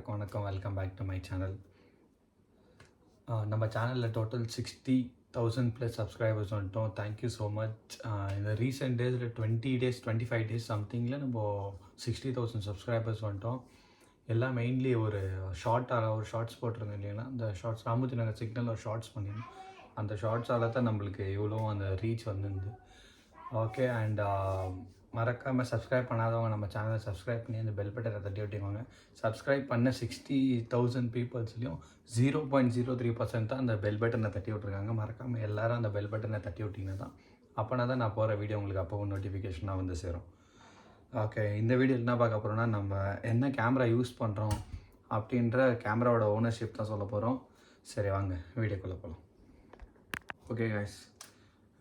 எல்லாருக்கும் வணக்கம். Welcome back to my channel. நம்ம சேனலில் டோட்டல் 60,000+ சப்ஸ்கிரைபர்ஸ் வந்துட்டோம். Thank you so much. இந்த ரீசெண்ட் டேஸில் 20 டேஸ் 25 டேஸ் சம்திங்கில் நம்ம 60,000 சப்ஸ்கிரைபர்ஸ் வந்துட்டோம். எல்லாம் மெயின்லி ஒரு ஷார்ட்ஸ் போட்டிருந்தேன் இல்லைங்களா, அந்த ஷார்ட்ஸ் ராமூர்த்தி நகர் சிக்னல் ஒரு ஷார்ட்ஸ் பண்ணியிருந்தோம். அந்த ஷார்ட்ஸால் தான் நம்மளுக்கு இவ்வளோ அந்த ரீச் வந்துருந்து. ஓகே, அண்ட் மறக்காமல் சப்ஸ்கிரைப் பண்ணாதவங்க நம்ம சேனலை சப்ஸ்கிரைப் பண்ணி அந்த பெல் பட்டனை தட்டி விட்டுவாங்க. சப்ஸ்கிரைப் பண்ண 60,000 பீப்புள்ஸ்லையும் 0.03% தான் அந்த பெல் பட்டனை தட்டி விட்ருக்காங்க. மறக்காமல் எல்லோரும் அந்த பெல் பட்டனை தட்டி விட்டிங்கன்னா தான் அப்போனா தான் நான் போகிற வீடியோ உங்களுக்கு அப்போவும் நோட்டிஃபிகேஷனாக வந்து சேரும். ஓகே, இந்த வீடியோ என்ன பார்க்க போகிறோன்னா, நம்ம என்ன கேமரா யூஸ் பண்ணுறோம் அப்படின்ற கேமராவோட ஓனர்ஷிப் தான் சொல்ல போகிறோம். சரி வாங்க வீடியோக்குள்ளே போகலாம். ஓகே கைஸ்,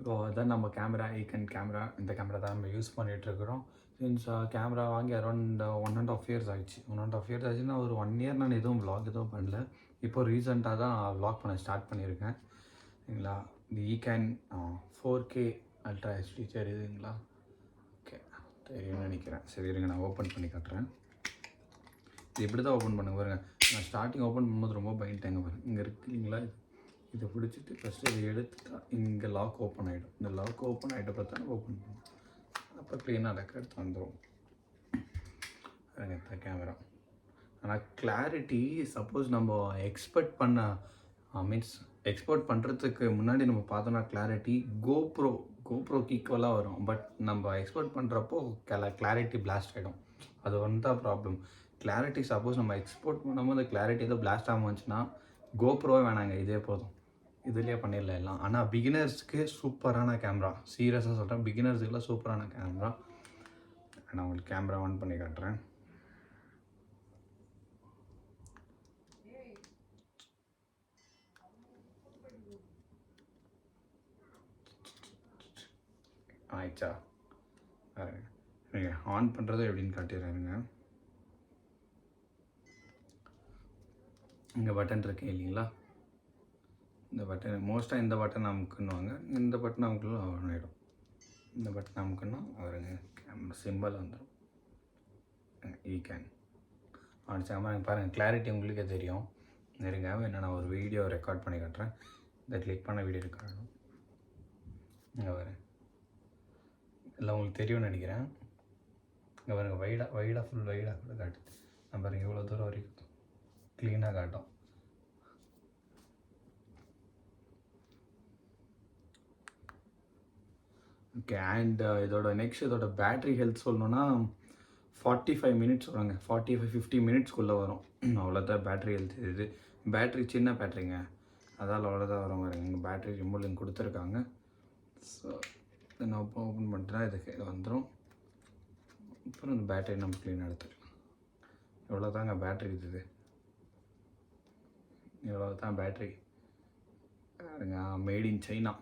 இப்போது அதான் நம்ம கேமரா ஈகன் கேமரா. இந்த கேமரா தான் நம்ம யூஸ் பண்ணிகிட்ருக்குறோம். சின்ஸ் கேமரா வாங்கி அரௌண்ட் 1.5 years ஆகிடுச்சு. 1.5 years ஆச்சுன்னா ஒரு 1 year நான் எதுவும் எதுவும் பண்ணல. இப்போ ரீசெண்டாக தான் வ்ளாக் பண்ண ஸ்டார்ட் பண்ணியிருக்கேன். சரிங்களா, இந்த ஈகன் 4K அல்ட்ரா ஹெச்டி தெரியுதுங்களா? ஓகே, தெரியும்னு நினைக்கிறேன். சரி இருங்க, நான் ஓப்பன் பண்ணி காட்டுறேன். இது இப்படி தான் ஓப்பன் பண்ணுங்க பாருங்க. நான் ஸ்டார்டிங் ஓப்பன் பண்ணும்போது ரொம்ப பயந்துட்டேங்க பாருங்க. இங்கே இருக்கு இல்லைங்களா, இதை பிடிச்சிட்டு ஃபஸ்ட்டு இதை எடுத்துட்டா இங்கே லாக் ஓப்பன் ஆகிடும். இந்த லாக் ஓப்பன் ஆகிட்ட பார்த்தா ஓப்பன் பண்ணும். அப்போ க்ளீனாக ரெக்கார்ட் வந்துடும். இந்த கேமரா ஆனால் கிளாரிட்டி சப்போஸ் நம்ம எக்ஸ்பெக்ட் பண்ணுறதுக்கு முன்னாடி நம்ம பார்த்தோன்னா கிளாரிட்டி கோப்ரோக்கு ஈக்குவலாக வரும். பட் நம்ம எக்ஸ்பெக்ட் பண்ணுறப்போ கிளாரிட்டி பிளாஸ்ட் ஆகிடும். அது வந்து தான் ப்ராப்ளம். கிளாரிட்டி சப்போஸ் நம்ம எக்ஸ்போர்ட் பண்ணும்போது கிளாரிட்டி ஏதோ பிளாஸ்ட் ஆகாமல் வந்துச்சுன்னா கோப்ரோவே வேணாங்க, இதே போதும். இதுலேயே பண்ணிடலாம் எல்லாம். ஆனால் பிகினர்ஸ்க்கு சூப்பரான கேமரா. சீரியஸாக சொல்கிறேன், பிகினர்ஸுக்கெல்லாம் சூப்பரான கேமரா. நான் உங்களுக்கு கேமரா ஆன் பண்ணி காட்டுறேன். ஆயிடுச்சா? நீங்கள் ஆன் பண்ணுறது எப்படின்னு காட்டிடுறாருங்க. இங்கே பட்டன் இருக்கு இல்லைங்களா, இந்த பட்டன் மோஸ்ட்டாக இந்த பட்டன் அமுக்குன்னுவாங்க. இந்த பட்டன் அமுக்கலாம் ஆன் ஆகிடும். இந்த பட்டன் அமுக்குன்னா அவருங்க கேமரா சிம்பிள் வந்துடும். ஈகேன் ஆனிச்சாமல் பாருங்கள், கிளாரிட்டி உங்களுக்கே தெரியும். இருங்க, நான் ஒரு வீடியோ ரெக்கார்ட் பண்ணி காட்டுறேன். இதை கிளிக் பண்ண வீடியோ ரெக்கார்ட் ஆகும். இங்கே வரேன், எல்லாம் உங்களுக்கு தெரியும்னு நினைக்கிறேன். இங்கே பாருங்க, ஃபுல் வைடாக கூட காட்டுது. நான் பாருங்கள் இவ்வளோ தூரம் வரைக்கும் க்ளீனாக காட்டும். ஓகே, அண்ட் இதோட பேட்ரி ஹெல்த் சொல்லணுன்னா 45 minutes வராங்க. 45-50 minutesக்குள்ளே வரும். அவ்வளோதான் பேட்ரி ஹெல்த். இது பேட்ரி சின்ன பேட்ரிங்க, அதால் அவ்வளோதான் வரும். பாருங்க, இங்கே பேட்ரி ரிமோட் கொடுத்துருக்காங்க. ஸோ இதை நான் இப்போ ஓப்பன் பண்ணிட்டேன்னா இதுக்கு வந்துடும். அப்புறம் இந்த பேட்டரி நம்ம க்ளீனாக எடுத்துக்கலாம். எவ்வளோ தாங்க பேட்ரி இது, இவ்வளோ தான் பேட்ரி. Made in China.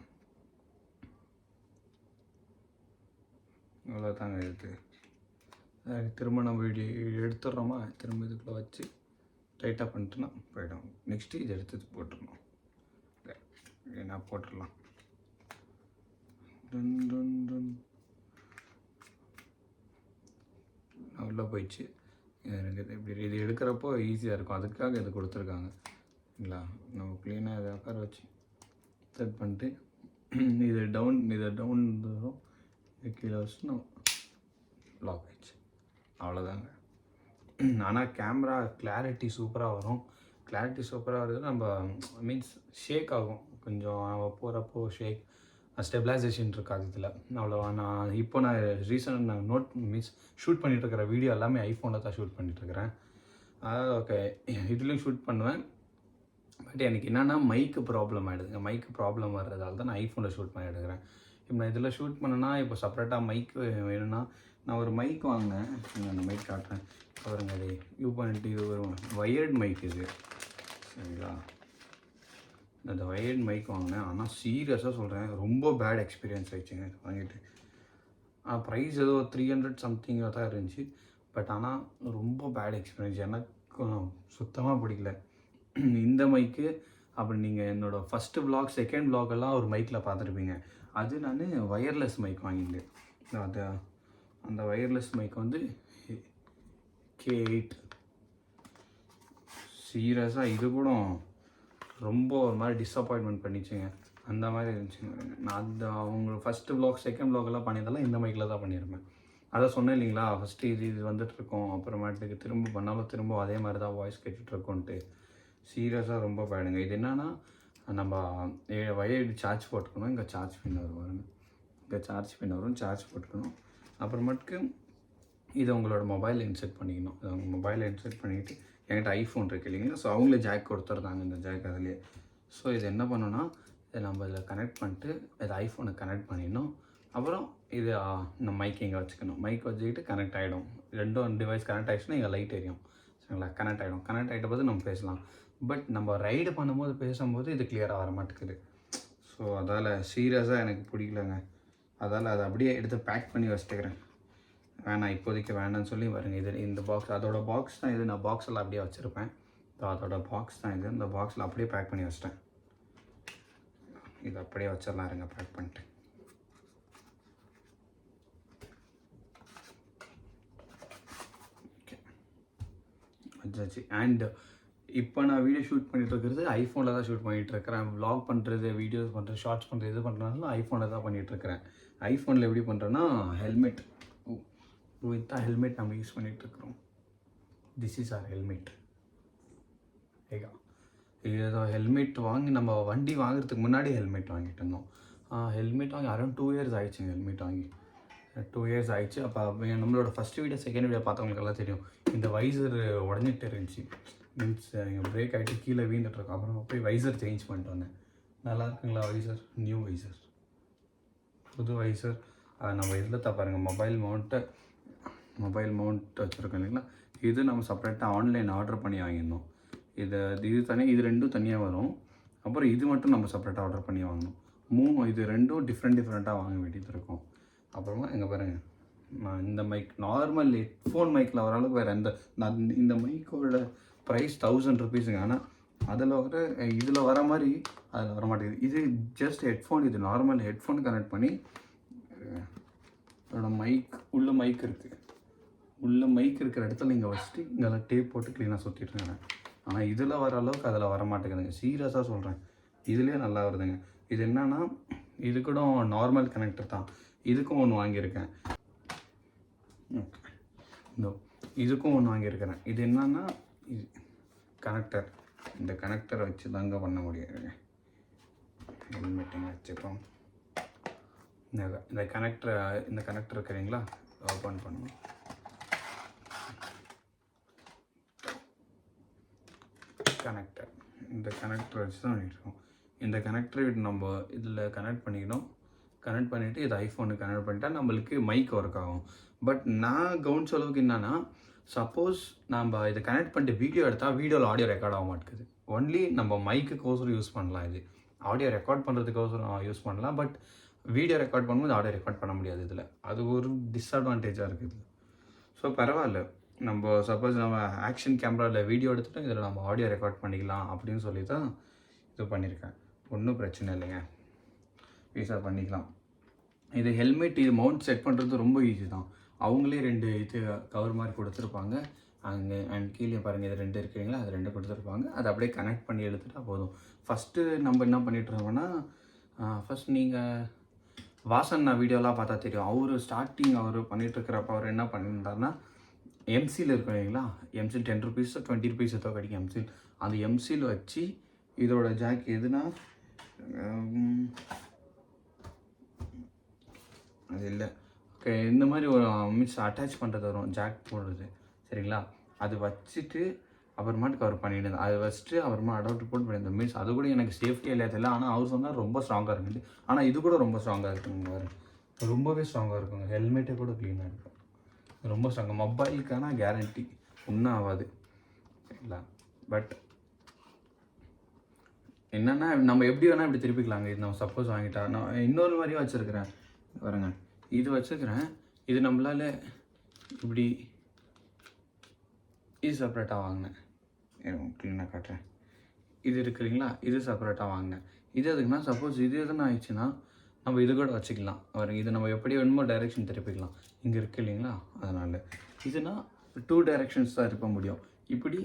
இவ்வளோ தாங்க இருக்குது. திரும்ப நம்ம எடுத்துடுறோமா, திரும்ப இதுக்குள்ளே வச்சு டைட்டாக பண்ணிட்டுனா போயிடும். நெக்ஸ்ட்டு இதை எடுத்து போட்டுடணும். நான் போட்டுடலாம். உள்ளே போயிடுச்சு. எனக்கு இப்படி இது எடுக்கிறப்போ ஈஸியாக இருக்கும், அதுக்காக இது கொடுத்துருக்காங்க இல்லைங்களா. நம்ம க்ளீனாக இதை உட்கார வச்சு செட் பண்ணிட்டு இதை டவுன் வரும். கீழே வச்சு நம்ம லாக் ஆகிடுச்சு. அவ்வளோதாங்க. ஆனால் கேமரா கிளாரிட்டி சூப்பராக வரும். கிளாரிட்டி சூப்பராக வருது. நம்ம மீன்ஸ் ஷேக் ஆகும் கொஞ்சம், நம்ம போகிறப்போ ஷேக் ஸ்டெபிலைசேஷன் இருக்காது இதில் அவ்வளோ. நான் ஷூட் பண்ணிகிட்ருக்கிற வீடியோ எல்லாமே ஐஃபோனில் தான் ஷூட் பண்ணிகிட்ருக்கிறேன். அதாவது ஓகே, இதுலேயும் ஷூட் பண்ணுவேன். பட் எனக்கு என்னென்னா மைக்கு ப்ராப்ளம் ஆகிடுதுங்க. மைக்கு ப்ராப்ளம் வர்றதால தான் நான் ஐஃபோனில் ஷூட் பண்ணி எடுக்கிறேன். இப்போ நான் இதில் ஷூட் பண்ணேன்னா இப்போ செப்பரேட்டாக மைக்கு வேணும்னா நான் ஒரு மைக் வாங்கினேன். அந்த மைக் காட்டுறேன் பாருங்க. அது யூ பண்ணிட்டு இது ஒரு வயர்டு மைக் இது, சரிங்களா. அந்த வயர்டு மைக் வாங்கினேன். ஆனால் சீரியஸாக சொல்கிறேன், ரொம்ப பேட் எக்ஸ்பீரியன்ஸ் ஆகிடுச்சுங்க இது வாங்கிட்டு. ப்ரைஸ் ஏதோ 300 சம்திங் தான் இருந்துச்சு. பட் ஆனால் ரொம்ப பேட் எக்ஸ்பீரியன்ஸ். எனக்கு சுத்தமாக பிடிக்கல இந்த மைக்கு. அப்படி நீங்கள் என்னோடய ஃபஸ்ட்டு வ்ளாக், செகண்ட் வ்ளாகெல்லாம் ஒரு மைக்கில் பார்த்துருப்பீங்க. அது நான் வயர்லெஸ் மைக் வாங்கியிருந்தேன். அது அந்த வயர்லெஸ் மைக் வந்து K8 சீரியஸாக இது கூட ரொம்ப ஒரு மாதிரி டிஸப்பாயின்மெண்ட் பண்ணிச்சுங்க. அந்த மாதிரி இருந்துச்சுங்க. நான் அந்த அவங்க ஃபஸ்ட்டு வ்ளாக் செகண்ட் வ்ளாகெல்லாம் பண்ணியதெல்லாம் இந்த மைக்கில் தான் பண்ணியிருப்பேன். அதான் சொன்னேன் இல்லைங்களா, ஃபஸ்ட்டு இது வந்துட்டுருக்கோம், அப்புறமேட்டுக்கு திரும்ப பண்ணாலும் திரும்ப அதே மாதிரி தான் வாய்ஸ் கேட்டுட்ருக்கோன்ட்டு. சீரியஸாக ரொம்ப பேடுங்க. இது என்னென்னா நம்ம வயர்டு சார்ஜ் போட்டுக்கணும். இங்கே சார்ஜ் பின் வரும் பாருங்க, இங்கே சார்ஜ் பின் வரும், சார்ஜ் போட்டுக்கணும். அப்புறமேட்டுக்கு இதை உங்களோட மொபைலில் இன்செர்ட் பண்ணிக்கணும். இதை உங்கள் மொபைலில் இன்செர்ட் பண்ணிவிட்டு என்கிட்ட ஐஃபோன் இருக்குது இல்லைங்களா, ஸோ அவங்களே ஜாக் கொடுத்துருந்தாங்க இந்த ஜாக் அதுலேயே. ஸோ இது என்ன பண்ணணும்னா இதை நம்ம இதில் கனெக்ட் பண்ணிட்டு இதை ஐஃபோனை கனெக்ட் பண்ணிடணும். அப்புறம் இது இந்த மைக் இங்கே வச்சுக்கணும். மைக் வச்சுக்கிட்டு கனெக்ட் ஆகிடும். ரெண்டும் டிவைஸ் கனெக்ட் ஆகிடுச்சுன்னா இங்கே லைட் எரியும். சரிங்களா, கனெக்ட் ஆகிடும். கனெக்ட் ஆகிட்ட போது நம்ம பேசலாம். பட் நம்ம ரைடு பண்ணும்போது பேசும்போது இது கிளியராக வர மாட்டேங்குது. ஸோ அதால் சீரியஸாக எனக்கு பிடிக்கலங்க. அதால் அதை அப்படியே எடுத்து பேக் பண்ணி வச்சுட்டுக்கிறேன். வேணாம், இப்போதைக்கு வேணான்னு சொல்லி வருங்க. இது இந்த பாக்ஸ் அதோட பாக்ஸ் தான் இது. நான் பாக்ஸ் எல்லாம் அப்படியே வச்சுருப்பேன். அதோட பாக்ஸ் தான் இது. இந்த பாக்ஸில் அப்படியே பேக் பண்ணி வச்சிட்டேன். இது அப்படியே வச்சிடலாம் இருங்க, பேக் பண்ணிட்டு. ஓகே, வச்சாச்சு. அண்ட் இப்போ நான் வீடியோ ஷூட் பண்ணிகிட்டு இருக்கிறது ஐஃபோனில் தான் ஷூட் பண்ணிகிட்ருக்கிறேன். வ்ளாக் பண்ணுறது, வீடியோஸ் பண்ணுறது, ஷார்ட்ஸ் பண்ணுறது, இது பண்ணுறதுனால ஐஃபோனில் தான் பண்ணிகிட்ருக்கிறேன். ஐஃபோனில் எப்படி பண்ணுறேன்னா ஹெல்மெட் இதுதான் ஹெல்மெட் நம்ம யூஸ் பண்ணிகிட்ருக்குறோம். This is our helmet. ஏகா ஏதோ ஹெல்மெட் வாங்கி நம்ம வண்டி வாங்குறதுக்கு முன்னாடி ஹெல்மெட் வாங்கிட்டு இருந்தோம். ஹெல்மெட் வாங்கி அரௌண்ட் 2 இயர்ஸ் ஆயிடுச்சுங்க. ஹெல்மெட் வாங்கி 2 இயர்ஸ் ஆயிடுச்சு. அப்போ நம்மளோட ஃபஸ்ட்டு வீடியோ செகண்ட் வீடியோ பார்த்தவங்களுக்கெல்லாம் தெரியும். இந்த வைசர் உடஞ்சிட்டு இருந்துச்சு. மீன்ஸ் பிரேக் ஆகிட்டு கீழே வீந்துட்டுருக்கோம். அப்புறம் போய் வைசர் சேஞ்ச் பண்ணிட்டு வந்தேன். நல்லா இருக்குங்களா வைசர்? நியூ வைசர், புது வைசர். நம்ம இதில் தான் பாருங்கள், மொபைல் மவுண்ட் வச்சுருக்கோம் இல்லைங்களா. இது நம்ம செப்பரேட்டாக ஆன்லைன் ஆர்டர் பண்ணி வாங்கியிருந்தோம். இது தனியாக, இது ரெண்டும் தனியாக வரும். அப்புறம் இது மட்டும் நம்ம செப்பரேட்டாக ஆர்டர் பண்ணி வாங்கணும். இது ரெண்டும் டிஃப்ரெண்ட்டாக வாங்க வேண்டியது இருக்கும். அப்புறமா எங்கே பாருங்கள், நான் இந்த மைக் நார்மல் ஹெட்ஃபோன் மைக்கில் வர அளவுக்கு வேறு நான் இந்த மைக்கோட ப்ரைஸ் 1000 ருபீஸுங்க. ஆனால் இதில் வர மாதிரி அதில் வர மாட்டேங்குது. இது ஜஸ்ட் ஹெட்ஃபோன். இது நார்மல் ஹெட்ஃபோன் கனெக்ட் பண்ணி அதோட மைக் இருக்குது. மைக் இருக்கிற இடத்துல இங்கே வச்சுட்டு இங்கே டேப் போட்டு க்ளீனாக சுற்றிட்டுருங்க. ஆனால் இதில் வர அளவுக்கு அதில் வர மாட்டேங்குதுங்க. சீரியஸாக சொல்கிறேன், இதுலேயே நல்லா வருதுங்க. இது என்னன்னா, இது கூட நார்மல் கனெக்டர் தான். இதுக்கும் ஒன்று வாங்கியிருக்கேன். ஓகே, இதுக்கும் ஒன்று வாங்கியிருக்கிறேன். இது என்னன்னா, இது கனெக்டர். இந்த கனெக்டரை வச்சு தாங்க பண்ண முடியும். ஹெல்மெட்டிங் வச்சுப்போம். இந்த கனெக்டர் இருக்கிறீங்களா, ஓப்பன் பண்ணுவோம். கனெக்டர், இந்த கனெக்டர் வச்சு தான் பண்ணிட்டுருக்கோம். இந்த கனெக்டரை நம்ம இதில் கனெக்ட் பண்ணிக்கணும். கனெக்ட் பண்ணிவிட்டு இது ஐஃபோனுக்கு கனெக்ட் பண்ணிட்டா நம்மளுக்கு மைக் ஒர்க் ஆகும். பட் நான் கவனிச்ச அளவுக்கு என்னென்னா, சப்போஸ் நம்ம இதை கனெக்ட் பண்ணிட்டு வீடியோ எடுத்தால் வீடியோவில் ஆடியோ ரெக்கார்ட் ஆக மாட்டேங்குது. ஒன்லி நம்ம மைக்குக்கோசரம் யூஸ் பண்ணலாம். இது ஆடியோ ரெக்கார்ட் பண்ணுறதுக்கோசரம் யூஸ் பண்ணலாம். பட் வீடியோ ரெக்கார்ட் பண்ணும்போது ஆடியோ ரெக்கார்ட் பண்ண முடியாது இதில். அது ஒரு டிஸ்அட்வான்டேஜாக இருக்குது. ஸோ பரவாயில்ல, நம்ம சப்போஸ் நம்ம ஆக்ஷன் கேமராவில் வீடியோ எடுத்துகிட்டு இதில் நம்ம ஆடியோ ரெக்கார்ட் பண்ணிக்கலாம் அப்படின்னு சொல்லி தான் இது பண்ணியிருக்கேன். ஒன்றும் பிரச்சனை இல்லைங்க, ஈஸியாக பண்ணிக்கலாம். இது ஹெல்மெட், இது மவுண்ட் செட் பண்ணுறது ரொம்ப ஈஸி தான். அவங்களே 2 இது கவர் மாதிரி கொடுத்துருப்பாங்க. அண்ட் கீழே பாருங்கள், இது 2 இருக்குங்களா, அது 2 கொடுத்துருப்பாங்க. அதை அப்படியே கனெக்ட் பண்ணி எடுத்துகிட்டா போதும். ஃபஸ்ட்டு நம்ம என்ன பண்ணிட்டுருக்கோம்னா, ஃபஸ்ட் நீங்கள் வாசன் நான் வீடியோலாம் பார்த்தா தெரியும். அவர் பண்ணிகிட்ருக்கிறப்ப அவர் என்ன பண்ணியிருந்தாருன்னா, எம்சியில் இருக்கும் இல்லைங்களா, எம்சில் 10 ருபீஸ் 20 ருபீஸ் ஏதோ கிடைக்கும் எம்சில். அந்த எம்சியில் வச்சு இதோட ஜாக் எதுனா அது இல்லை, ஓகே, இந்த மாதிரி ஒரு அட்டாச் பண்ணுறது வரும், ஜாக் போடுறது, சரிங்களா. அது வச்சுட்டு அப்புறமாட்டுக்கு அவர் பண்ணிட்டு அதை வச்சுட்டு அப்புறமா அடாப்டர் போட்டு பண்ணியிருந்தேன். மீன்ஸ் அது கூட எனக்கு சேஃப்டியாக இல்லையா தெரியல. ஆனால் அவர் சொன்னால் ரொம்ப ஸ்ட்ராங்காக இருக்குது. ஆனால் இது கூட ரொம்ப ஸ்ட்ராங்காக இருக்குங்க. ரொம்பவே ஸ்ட்ராங்காக இருக்குங்க. ஹெல்மெட்டே கூட க்ளீனாக இருக்கும். ரொம்ப ஸ்ட்ராங்காக. மொபைலுக்கான கேரண்டி ஒன்றும் ஆகாது, சரிங்களா. பட் என்னென்னா, நம்ம எப்படி வேணால் இப்படி திருப்பிக்கலாங்க. இது நம்ம சப்போஸ் வாங்கிட்டா, நான் இன்னொரு மாதிரியும் வச்சுருக்கிறேன் பாருங்க. இது வச்சுருக்கிறேன். இது நம்மளால் இப்படி இது செப்பரேட்டாக வாங்கினேன். க்ளீனாக காட்டுறேன். இது இருக்குங்களா, இது செப்பரேட்டாக வாங்கினேன். இது எதுக்குன்னா, சப்போஸ் இது எதுனா ஆயிடுச்சுன்னா நம்ம இது கூட வச்சுக்கலாம். இது நம்ம எப்படி வேணுமோ டைரெக்ஷன் திருப்பிக்கலாம். இங்கே இருக்குது இல்லைங்களா, அதனால் இதுனா 2 டைரெக்ஷன்ஸ் தான் இருக்க முடியும். இப்படி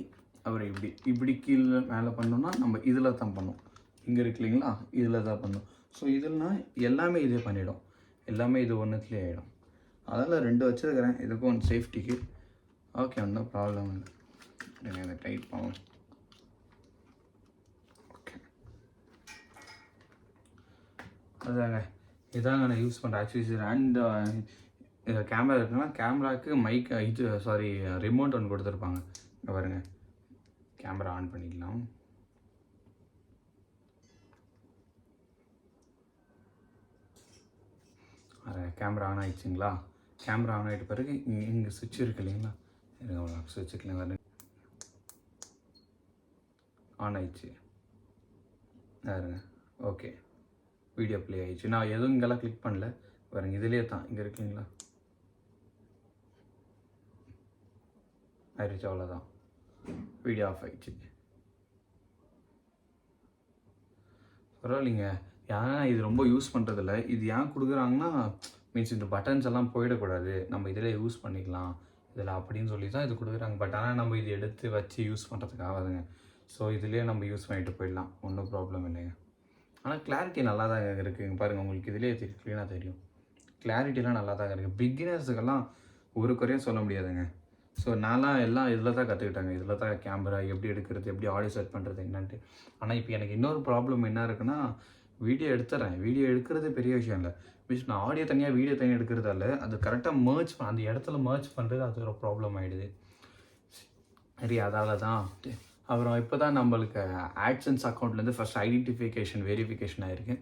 அப்புறம் இப்படி கீழே மேலே பண்ணோம்னா நம்ம இதில் தான் பண்ணோம். இங்கே இருக்கு இல்லைங்களா, இதில் தான் பண்ணோம். ஸோ இதுலனா எல்லாமே இதே பண்ணிடும், எல்லாமே இது ஒன்றுத்துலேயே ஆகிடும். அதெல்லாம் 2 வச்சுருக்கிறேன், இதுக்கும் ஒன்று சேஃப்டிக்கு. ஓகே, ஒன்றும் ப்ராப்ளம் இல்லை. நீங்கள் இதை டைட் பண்ணலாம். ஓகே, அதாங்க இதாங்க நான் யூஸ் பண்ணுறேன் ஆக்சுவலி. அண்ட் கேமரா இருக்குன்னா கேமராவுக்கு மைக் இது சாரி ரிமோட் ஒன்று கொடுத்துருப்பாங்க. இங்கே பாருங்கள், கேமரா ஆன் பண்ணிக்கலாம். கேமரா ஆன் ஆகிடுச்சிங்களா? கேமரா ஆன் ஆகிட்ட பிறகு இங்கே சுவிட்ச் இருக்கு இல்லைங்களா, சுவிட்சுக்குலாம் வந்து ஆன் ஆயிடுச்சு பாருங்க. ஓகே, வீடியோ ப்ளே ஆயிடுச்சு. நான் எதுவும் இங்கெல்லாம் கிளிக் பண்ணல பாருங்க, இதுலேயே தான் இங்கே இருக்குங்களா ஆயிடுச்சு, அவ்வளோதான். வீடியோ ஆஃப் ஆகிடுச்சு. பரவாயில்லைங்க. ஏன்னா இது ரொம்ப யூஸ் பண்ணுறதில்ல. இது ஏன் கொடுக்குறாங்கன்னா மீன்ஸ் இந்த பட்டன்ஸ் எல்லாம் போயிடக்கூடாது, நம்ம இதில் யூஸ் பண்ணிக்கலாம் இதில் அப்படின்னு சொல்லி தான் இது கொடுக்குறாங்க. பட் ஆனால் நம்ம இது எடுத்து வச்சு யூஸ் பண்ணுறதுக்கு ஆகாதுங்க. ஸோ இதுலேயே நம்ம யூஸ் பண்ணிட்டு போயிடலாம், ஒன்றும் ப்ராப்ளம் இல்லைங்க. ஆனால் கிளாரிட்டி நல்லா தான் இருக்குதுங்க பாருங்கள், உங்களுக்கு இதிலே க்ளீனாக தெரியும். கிளாரிட்டிலாம் நல்லா தான் இருக்குது. பிகினர்ஸுக்கெல்லாம் ஒரு குறையும் சொல்ல முடியாதுங்க. ஸோ நான்லாம் எல்லாம் இதில் தான் கற்றுக்கிட்டாங்க. இதில் தான் கேமரா எப்படி எடுக்கிறது, எப்படி ஆடியோ செட் பண்ணுறது என்னன்ட்டு. ஆனால் இப்போ எனக்கு இன்னொரு ப்ராப்ளம் என்ன இருக்குன்னா, வீடியோ எடுத்துறேன், வீடியோ எடுக்கிறது பெரிய விஷயம் இல்லை. மீன்ஸ் நான் ஆடியோ தனியாக வீடியோ தனியாக எடுக்கிறதால அது கரெக்டாக மர்ஜ் அந்த இடத்துல மர்ஜ் பண்ணுறது அது ஒரு ப்ராப்ளம் ஆகிடுது. சரி, அதால் தான். அப்புறம் இப்போ தான் நம்மளுக்கு ஆட்சன்ஸ் அக்கௌண்ட்லேருந்து ஃபஸ்ட் ஐடென்டிஃபிகேஷன் வெரிஃபிகேஷன் ஆகிருக்கு.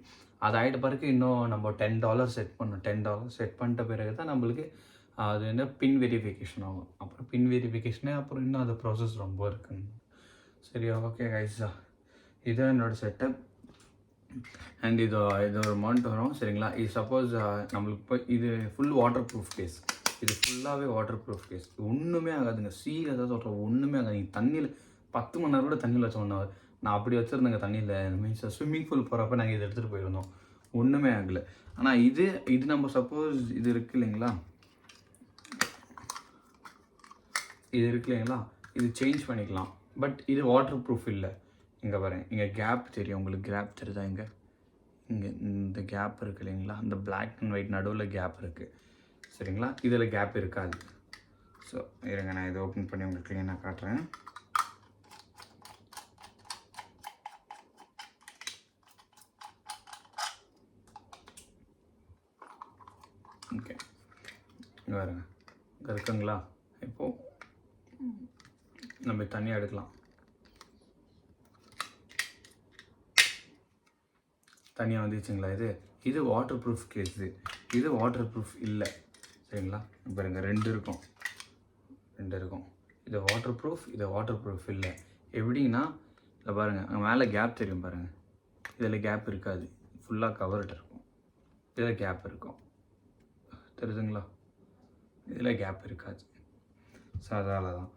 அது ஆகிட்ட பிறகு இன்னும் நம்ம $10 செட் பண்ணணும். $10 செட் பண்ணிட்ட பிறகு தான் நம்மளுக்கு அது என்ன பின் வெரிஃபிகேஷன் ஆகும். அப்புறம் பின் வெரிஃபிகேஷனே அப்புறம் இன்னும் அது ப்ராசஸ் ரொம்ப இருக்குங்க. சரி, ஓகே கைஸா, இதுதான் என்னோடய செட்டப். அண்ட் இது ஒரு மவுண்ட் வரும் சரிங்களா. இது சப்போஸ் நம்மளுக்கு இப்போ இது ஃபுல் வாட்டர் ப்ரூஃப் கேஸ், இது ஃபுல்லாகவே வாட்டர் ப்ரூஃப் கேஸ். ஒன்றுமே ஆகாதுங்க, சீரியஸாக சொல்கிறேன், ஒன்றுமே ஆகாது. நீங்கள் தண்ணியில் 10 மணி நேரம் கூட தண்ணியில் வச்ச 1 ஹவர் நான் அப்படி வச்சுருந்தேங்க தண்ணியில். மீன்ஸ் ஸ்விம்மிங் பூல் போகிறப்ப நாங்கள் இதை எடுத்துகிட்டு போயிருந்தோம், ஒன்றுமே ஆகலை. ஆனால் இது நம்ம சப்போஸ் இது இருக்குது இல்லைங்களா, இது சேஞ்ச் பண்ணிக்கலாம். பட் இது வாட்டர் ப்ரூஃப் இல்லை. இங்கே பாருங்கள், இங்கே கேப் தெரியும் உங்களுக்கு, கேப் தெரியுதா? இங்கே இந்த கேப் இருக்குது இல்லைங்களா, அந்த பிளாக் அண்ட் ஒயிட் நடுவில் கேப் இருக்குது சரிங்களா. இதில் கேப் இருக்காது. ஸோ இருங்க, நான் இதை ஓப்பன் பண்ணி உங்களுக்கு க்ளீனாக காட்டுறேன். ஓகே, இங்கே பாருங்க, இங்கே இருக்குங்களா. இப்போது நம்ம தனியாக எடுக்கலாம். தனியாக வந்துச்சுங்களா. இது வாட்டர் ப்ரூஃப் கேஸ், இது வாட்டர் ப்ரூஃப் இல்லை சரிங்களா. பாருங்க, 2 இருக்கும். இது வாட்டர் ப்ரூஃப், இது வாட்டர் ப்ரூஃப் இல்லை. எப்படின்னா இதில் பாருங்கள், அங்கே மேலே கேப் தெரியும் பாருங்கள், இதில் கேப் இருக்காது, ஃபுல்லாக கவர்டு இருக்கும். இதில் கேப் இருக்கும், தெரியுதுங்களா, இதில் கேப் இருக்காது. ஸோ அதால் தான்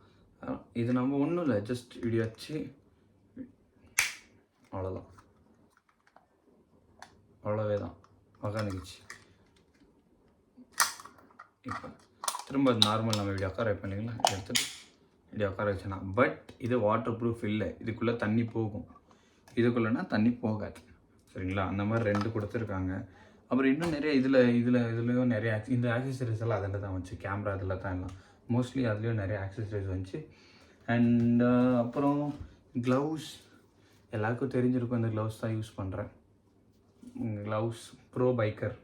இது நம்ம ஒன்றும் இல்லை, ஜஸ்ட் இப்படி வச்சு அவ்வளோதான், அவ்வளோவே தான் உக்காந்துக்குச்சு. இப்போ திரும்ப அது நார்மல் நம்ம இப்படி உட்கார வைப்போம் இல்லைங்களா, எடுத்துகிட்டு இப்படி உட்கார வச்சேன்னா. பட் இது வாட்டர் ப்ரூஃப் இல்லை, இதுக்குள்ளே தண்ணி போகும், இதுக்குள்ளேனா தண்ணி போகாது சரிங்களா. அந்த மாதிரி 2 கொடுத்துருக்காங்க. அப்புறம் இன்னும் நிறைய இதுலேயும் நிறைய இந்த ஆக்சசரிஸ் எல்லாம் அதில் தான் வந்துச்சு. கேமரா அதில் தான் எல்லாம் மோஸ்ட்லி அதுலேயும் நிறைய ஆக்சசரிஸ் வந்துச்சு. அண்ட் அப்புறம் க்ளவுஸ் எல்லாருக்கும் தெரிஞ்சிருக்கும், இந்த க்ளவுஸ் தான் யூஸ் பண்ணுறேன். Gloves bro biker.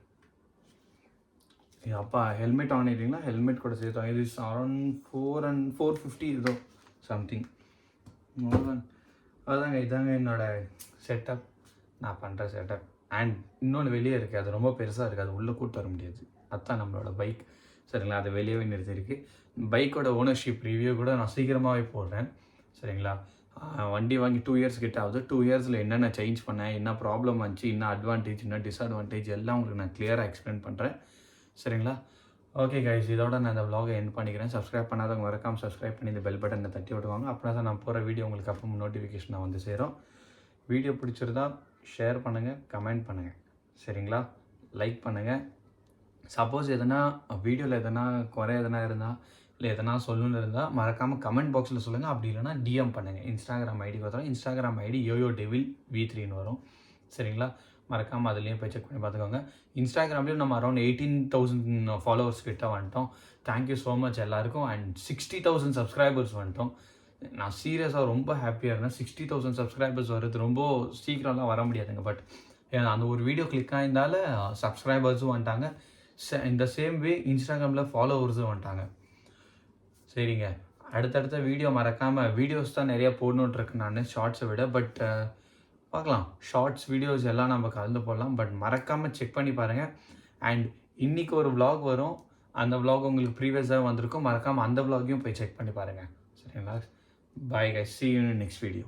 அப்பா ஹெல்மெட் வாங்கிட்டீங்களா, ஹெல்மெட் கூட சேர்த்தோம். இது அரௌண்ட் 450 ஏதோ சம்திங். அதுதாங்க, இதாங்க என்னோடய செட்டப், நான் பண்ணுற செட்டப். அண்ட் இன்னொன்று வெளியே இருக்குது, அது ரொம்ப பெருசாக இருக்குது, அது உள்ளே கூட்டு வர முடியாது. அதுதான் நம்மளோட பைக் சரிங்களா. அது வெளியே நிறுத்திருக்கு. பைக்கோட ஓனர்ஷிப் ரிவ்யூ கூட நான் சீக்கிரமாகவே போடுறேன் சரிங்களா. வண்டி வாங்கி 2 இயர்ஸ் கிட்ட ஆகுது. 2 இயர்ஸில் என்னென்ன சேஞ்ச் பண்ணேன், என்ன ப்ராப்ளம் வந்துச்சு, என்ன அட்வான்டேஜ், என்ன டிஸ்அட்வான்டேஜ் எல்லாம் உங்களுக்கு நான் கிளியராக எக்ஸ்பிளைன் பண்ணுறேன் சரிங்களா. ஓகே கைஸ், இதோட நான் இந்த vlog எண்ட் பண்ணிக்கிறேன். சப்ஸ்கிரைப் பண்ணாதவங்க மறக்காமல் சப்ஸ்கிரைப் பண்ணி இந்த பெல் பட்டனை தட்டி விடுவாங்க. அப்படின்னா தான் நான் போகிற வீடியோ உங்களுக்கு அப்போ நோட்டிஃபிகேஷன் வந்து சேரும். வீடியோ பிடிச்சிருந்தா ஷேர் பண்ணுங்கள், கமெண்ட் பண்ணுங்கள் சரிங்களா. லைக் பண்ணுங்கள். சப்போஸ் எதனா வீடியோவில் எதனா குறை எதனா இருந்தால் இல்லை எதனா சொல்லணும்னு இருந்தால் மறக்காமல் கமெண்ட் பாக்ஸில் சொல்லுங்கள். அப்படி இல்லைனா டிஎம் பண்ணுங்கள். இன்ஸ்டாகிராம் ஐடி பார்த்தோம். இன்ஸ்டாகிராம் ஐடி யோயோ டெவில் V3ன்னு வரும். சரிங்களா? மறக்காமல் அதுலேயும் போய் செக் பண்ணி பார்த்துக்கோங்க. இன்ஸ்டாகிராம்லேயும் நம்ம அரௌண்ட் 18,000 ஃபாலோவர்ஸ் கிட்ட வந்துட்டோம். தேங்க்யூ ஸோ மச் எல்லாருக்கும். அண்ட் 60,000 சப்ஸ்கிரைபர்ஸ் வந்துட்டோம். நான் சீரியஸாக ரொம்ப ஹாப்பியாக இருந்தேன். 60,000 சப்ஸ்கிரைபர்ஸ் வருது ரொம்ப சீக்கிரம்லாம் வர முடியாதுங்க. பட் அந்த ஒரு வீடியோ கிளிக் ஆயிருந்தால சப்ஸ்கிரைபர்ஸும் வந்துட்டாங்க. இந்த சேம் வே இன்ஸ்டாகிராமில் ஃபாலோவர்ஸும் வந்துட்டாங்க. சரிங்க, அடுத்தடுத்த வீடியோ மறக்காமல் வீடியோஸ் தான் நிறையா போடணுன்ட்ருக்கு நான் ஷார்ட்ஸை விட. பட் பார்க்கலாம், ஷார்ட்ஸ் வீடியோஸ் எல்லாம் நம்ம கலந்து போடலாம். பட் மறக்காமல் செக் பண்ணி பாருங்கள். அண்ட் இன்றைக்கி ஒரு vlog வரும். அந்த vlog உங்களுக்கு ப்ரீவியஸாக வந்திருக்கும். மறக்காமல் அந்த vlogகையும் போய் செக் பண்ணி பாருங்கள். சரிங்களா? Bye guys, see you in the next video.